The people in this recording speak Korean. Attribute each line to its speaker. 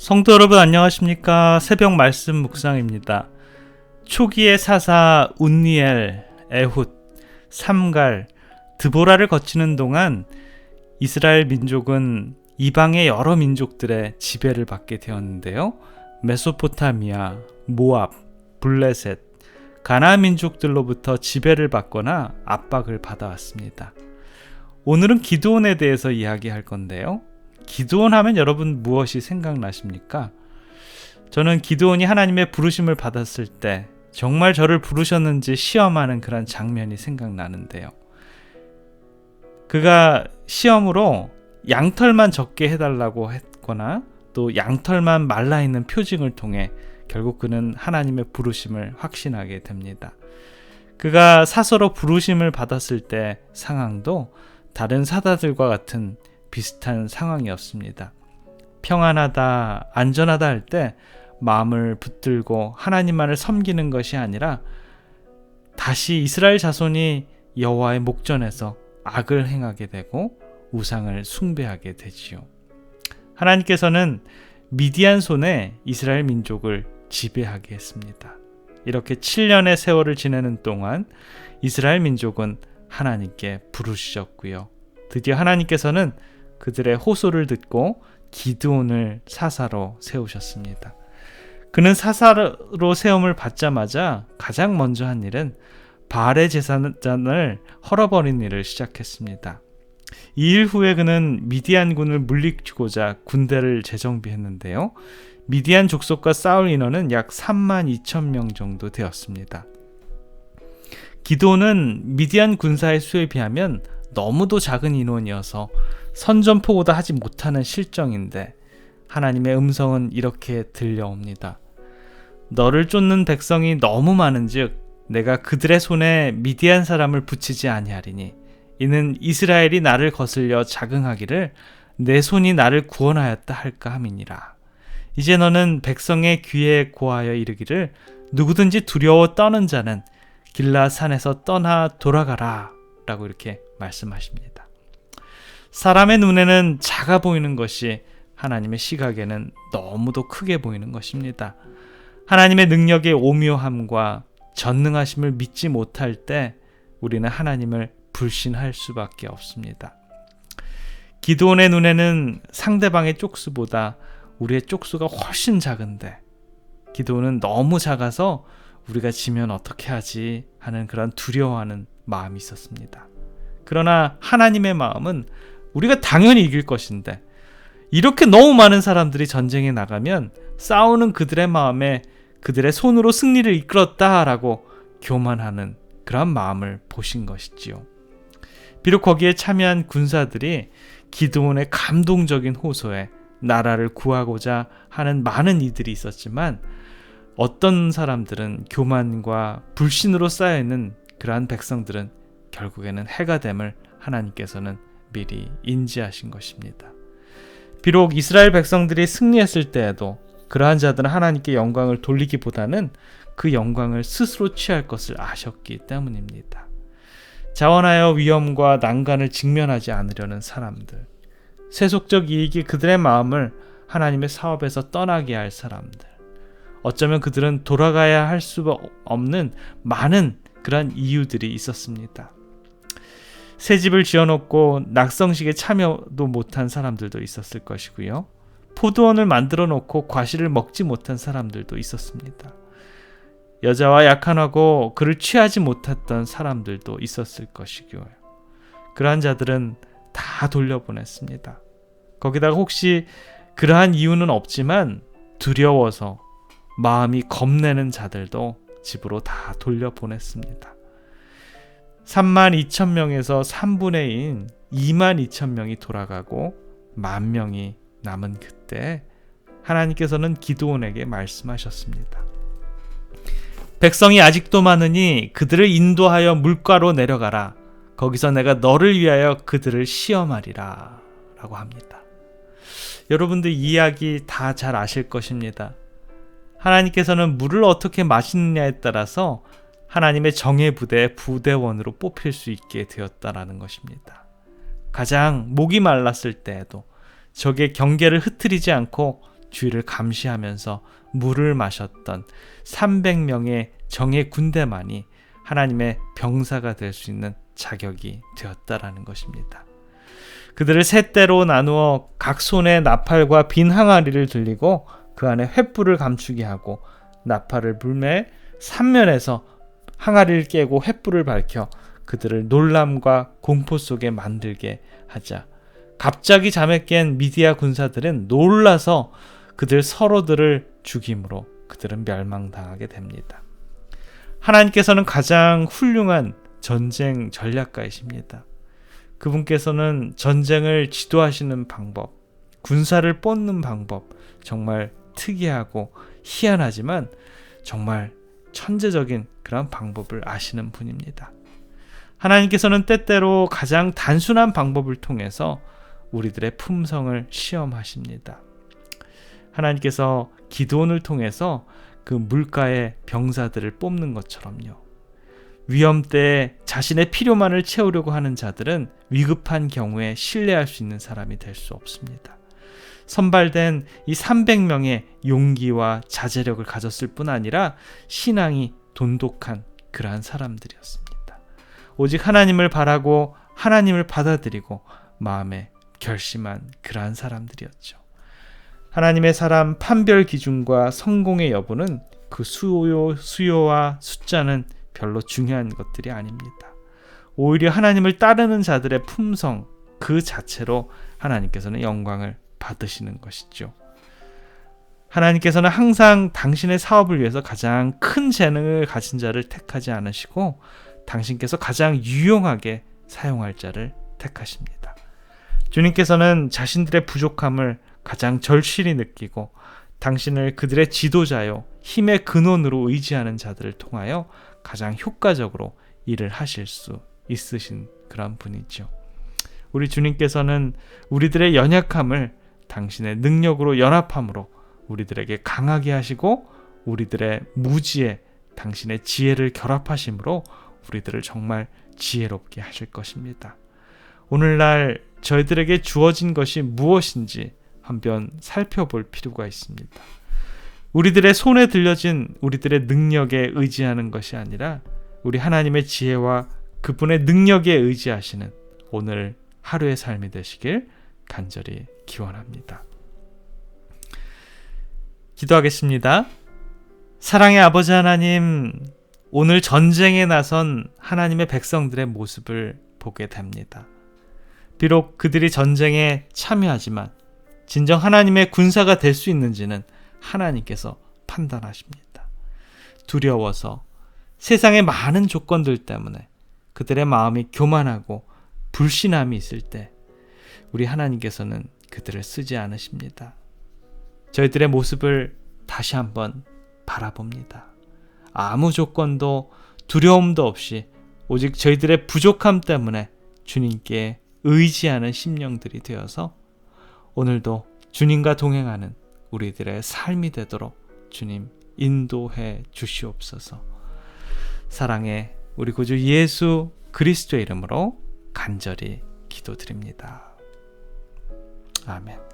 Speaker 1: 성도 여러분 안녕하십니까? 새벽 말씀 묵상입니다. 초기의 사사 운니엘, 에훗, 삼갈, 드보라를 거치는 동안 이스라엘 민족은 이방의 여러 민족들의 지배를 받게 되었는데요. 메소포타미아, 모압, 블레셋, 가나안 민족들로부터 지배를 받거나 압박을 받아왔습니다. 오늘은 기드온에 대해서 이야기할 건데요. 기드온 하면 여러분 무엇이 생각나십니까? 저는 기드온이 하나님의 부르심을 받았을 때 정말 저를 부르셨는지 시험하는 그런 장면이 생각나는데요. 그가 시험으로 양털만 적게 해달라고 했거나 또 양털만 말라있는 표징을 통해 결국 그는 하나님의 부르심을 확신하게 됩니다. 그가 사서로 부르심을 받았을 때 상황도 다른 사다들과 같은 비슷한 상황이었습니다. 평안하다, 안전하다 할 때 마음을 붙들고 하나님만을 섬기는 것이 아니라 다시 이스라엘 자손이 여호와의 목전에서 악을 행하게 되고 우상을 숭배하게 되지요. 하나님께서는 미디안 손에 이스라엘 민족을 지배하게 했습니다. 이렇게 7년의 세월을 지내는 동안 이스라엘 민족은 하나님께 부르셨고요. 드디어 하나님께서는 그들의 호소를 듣고 기드온을 사사로 세우셨습니다. 그는 사사로 세움을 받자마자 가장 먼저 한 일은 바알의 제사장을 헐어버린 일을 시작했습니다. 이 일 후에 그는 미디안군을 물리치고자 군대를 재정비했는데요. 미디안 족속과 싸울 인원은 약 32,000명 정도 되었습니다. 기드온은 미디안 군사의 수에 비하면 너무도 작은 인원이어서 선전포고도 하지 못하는 실정인데 하나님의 음성은 이렇게 들려옵니다. 너를 쫓는 백성이 너무 많은즉 내가 그들의 손에 미디안 사람을 붙이지 아니하리니 이는 이스라엘이 나를 거슬려 자긍하기를 내 손이 나를 구원하였다 할까 함이니라. 이제 너는 백성의 귀에 고하여 이르기를 누구든지 두려워 떠는 자는 길라산에서 떠나 돌아가라 라고 이렇게 말씀하십니다. 사람의 눈에는 작아 보이는 것이 하나님의 시각에는 너무도 크게 보이는 것입니다. 하나님의 능력의 오묘함과 전능하심을 믿지 못할 때 우리는 하나님을 불신할 수밖에 없습니다. 기드온의 눈에는 상대방의 쪽수보다 우리의 쪽수가 훨씬 작은데 기드온은 너무 작아서 우리가 지면 어떻게 하지 하는 그런 두려워하는 마음이 있었습니다. 그러나 하나님의 마음은 우리가 당연히 이길 것인데 이렇게 너무 많은 사람들이 전쟁에 나가면 싸우는 그들의 마음에 그들의 손으로 승리를 이끌었다라고 교만하는 그런 마음을 보신 것이지요. 비록 거기에 참여한 군사들이 기드온의 감동적인 호소에 나라를 구하고자 하는 많은 이들이 있었지만 어떤 사람들은 교만과 불신으로 쌓여있는 그러한 백성들은 결국에는 해가 됨을 하나님께서는 미리 인지하신 것입니다. 비록 이스라엘 백성들이 승리했을 때에도 그러한 자들은 하나님께 영광을 돌리기보다는 그 영광을 스스로 취할 것을 아셨기 때문입니다. 자원하여 위험과 난간을 직면하지 않으려는 사람들, 세속적 이익이 그들의 마음을 하나님의 사업에서 떠나게 할 사람들, 어쩌면 그들은 돌아가야 할 수 없는 많은 그런 이유들이 있었습니다. 새 집을 지어놓고 낙성식에 참여도 못한 사람들도 있었을 것이고요. 포도원을 만들어 놓고 과실을 먹지 못한 사람들도 있었습니다. 여자와 약혼하고 그를 취하지 못했던 사람들도 있었을 것이고요. 그러한 자들은 다 돌려보냈습니다. 거기다가 혹시 그러한 이유는 없지만 두려워서 마음이 겁내는 자들도 집으로 다 돌려보냈습니다. 32,000명에서 3분의 2인 22,000명이 돌아가고 10,000명이 남은 그때 하나님께서는 기드온에게 말씀하셨습니다. 백성이 아직도 많으니 그들을 인도하여 물가로 내려가라. 거기서 내가 너를 위하여 그들을 시험하리라 라고 합니다. 여러분들 이 이야기 다 잘 아실 것입니다. 하나님께서는 물을 어떻게 마시느냐에 따라서 하나님의 정예 부대의 부대원으로 뽑힐 수 있게 되었다라는 것입니다. 가장 목이 말랐을 때에도 적의 경계를 흐트리지 않고 주위를 감시하면서 물을 마셨던 300명의 정예 군대만이 하나님의 병사가 될 수 있는 자격이 되었다라는 것입니다. 그들을 세 떼로 나누어 각 손에 나팔과 빈 항아리를 들리고 그 안에 횃불을 감추게 하고 나팔을 불매 3면에서 항아리를 깨고 횃불을 밝혀 그들을 놀람과 공포 속에 만들게 하자. 갑자기 잠에 깬 미디아 군사들은 놀라서 그들 서로들을 죽임으로 그들은 멸망당하게 됩니다. 하나님께서는 가장 훌륭한 전쟁 전략가이십니다. 그분께서는 전쟁을 지도하시는 방법, 군사를 뽑는 방법, 정말 특이하고 희한하지만 정말 천재적인 그런 방법을 아시는 분입니다. 하나님께서는 때때로 가장 단순한 방법을 통해서 우리들의 품성을 시험하십니다. 하나님께서 기드온을 통해서 그 물가의 병사들을 뽑는 것처럼요. 위험 때에 자신의 필요만을 채우려고 하는 자들은 위급한 경우에 신뢰할 수 있는 사람이 될 수 없습니다. 선발된 이 300명의 용기와 자제력을 가졌을 뿐 아니라 신앙이 돈독한 그러한 사람들이었습니다. 오직 하나님을 바라고 하나님을 받아들이고 마음에 결심한 그러한 사람들이었죠. 하나님의 사람 판별 기준과 성공의 여부는 그 수요와 숫자는 별로 중요한 것들이 아닙니다. 오히려 하나님을 따르는 자들의 품성 그 자체로 하나님께서는 영광을 받으시는 것이죠. 하나님께서는 항상 당신의 사업을 위해서 가장 큰 재능을 가진 자를 택하지 않으시고 당신께서 가장 유용하게 사용할 자를 택하십니다. 주님께서는 자신들의 부족함을 가장 절실히 느끼고 당신을 그들의 지도자요 힘의 근원으로 의지하는 자들을 통하여 가장 효과적으로 일을 하실 수 있으신 그런 분이죠. 우리 주님께서는 우리들의 연약함을 당신의 능력으로 연합함으로 우리들에게 강하게 하시고 우리들의 무지에 당신의 지혜를 결합하심으로 우리들을 정말 지혜롭게 하실 것입니다. 오늘날 저희들에게 주어진 것이 무엇인지 한번 살펴볼 필요가 있습니다. 우리들의 손에 들려진 우리들의 능력에 의지하는 것이 아니라 우리 하나님의 지혜와 그분의 능력에 의지하시는 오늘 하루의 삶이 되시길 간절히 기원합니다. 기도하겠습니다. 사랑의 아버지 하나님, 오늘 전쟁에 나선 하나님의 백성들의 모습을 보게 됩니다. 비록 그들이 전쟁에 참여하지만 진정 하나님의 군사가 될 수 있는지는 하나님께서 판단하십니다. 두려워서 세상의 많은 조건들 때문에 그들의 마음이 교만하고 불신함이 있을 때 우리 하나님께서는 그들을 쓰지 않으십니다. 저희들의 모습을 다시 한번 바라봅니다. 아무 조건도 두려움도 없이 오직 저희들의 부족함 때문에 주님께 의지하는 심령들이 되어서 오늘도 주님과 동행하는 우리들의 삶이 되도록 주님 인도해 주시옵소서. 사랑의 우리 구주 예수 그리스도의 이름으로 간절히 기도드립니다. 아멘.